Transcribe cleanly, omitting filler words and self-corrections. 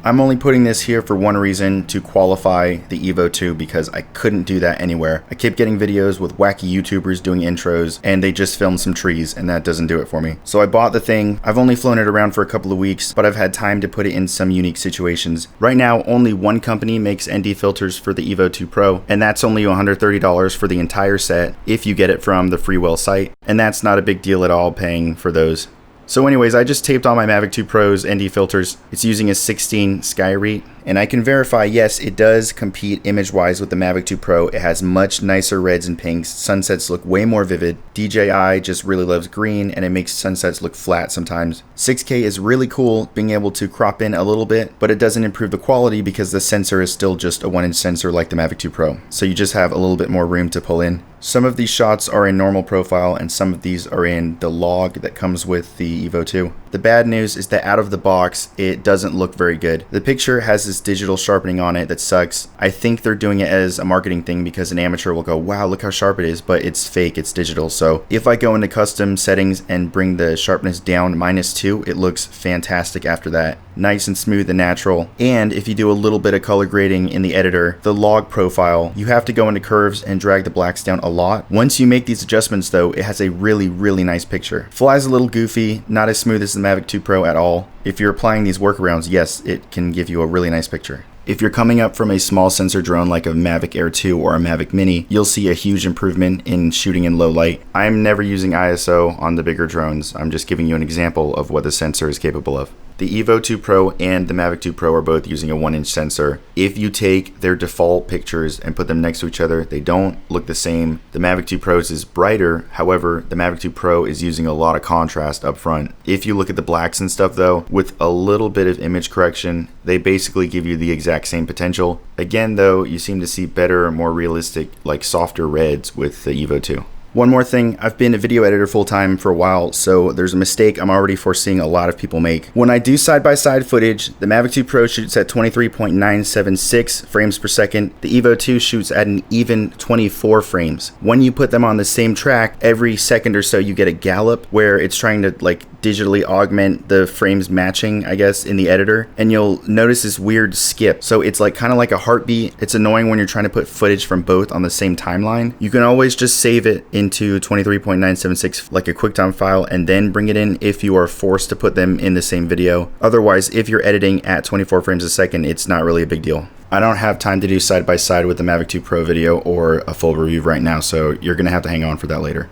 I'm only putting this here for one reason, to qualify the Evo 2, because I couldn't do that anywhere. I kept getting videos with wacky YouTubers doing intros and they just filmed some trees, and that doesn't do it for me. So I bought the thing. I've only flown it around for a couple of weeks, but I've had time to put it in some unique situations. Right now, only one company makes ND filters for the Evo 2 Pro, and that's only $130 for the entire set if you get it from the Freewell site, and that's not a big deal at all paying for those. So anyways, I just taped on my Mavic 2 Pro's ND filters. It's using a 16 Skyreat, and I can verify, yes, it does compete image-wise with the Mavic 2 Pro. It has much nicer reds and pinks. Sunsets look way more vivid. DJI just really loves green, and it makes sunsets look flat sometimes. 6K is really cool, being able to crop in a little bit, but it doesn't improve the quality because the sensor is still just a 1-inch sensor like the Mavic 2 Pro. So you just have a little bit more room to pull in. Some of these shots are in normal profile, and some of these are in the log that comes with the Evo 2. The bad news is that out of the box, it doesn't look very good. The picture has this digital sharpening on it that sucks. I think they're doing it as a marketing thing because an amateur will go, wow, look how sharp it is, but it's fake, it's digital. So if I go into custom settings and bring the sharpness down -2, it looks fantastic after that. Nice and smooth and natural. And if you do a little bit of color grading in the editor, the log profile, you have to go into curves and drag the blacks down a lot. Once you make these adjustments though, it has a really nice picture. Flies a little goofy, not as smooth as the Mavic 2 Pro at all. If you're applying these workarounds, yes, it can give you a really nice picture. If you're coming up from a small sensor drone like a Mavic Air 2 or a Mavic Mini, you'll see a huge improvement in shooting in low light. I'm never using ISO on the bigger drones. I'm just giving you an example of what the sensor is capable of. The Evo 2 Pro and the Mavic 2 Pro are both using a 1-inch sensor. If you take their default pictures and put them next to each other, they don't look the same. The Mavic 2 Pro's is brighter. However, the Mavic 2 Pro is using a lot of contrast up front. If you look at the blacks and stuff though, with a little bit of image correction, they basically give you the exact same potential. Again though, you seem to see better, more realistic, like softer reds with the Evo 2. One more thing, I've been a video editor full-time for a while, so there's a mistake I'm already foreseeing a lot of people make. When I do side-by-side footage, the Mavic 2 Pro shoots at 23.976 frames per second. The Evo 2 shoots at an even 24 frames. When you put them on the same track, every second or so you get a gallop where it's trying to like digitally augment the frames matching, I guess, in the editor, and you'll notice this weird skip. So it's like kind of like a heartbeat. It's annoying when you're trying to put footage from both on the same timeline. You can always just save it into 23.976 like a QuickTime file and then bring it in if you are forced to put them in the same video. Otherwise, if you're editing at 24 frames a second, it's not really a big deal. I don't have time to do side by side with the Mavic 2 Pro video or a full review right now, so you're gonna have to hang on for that later.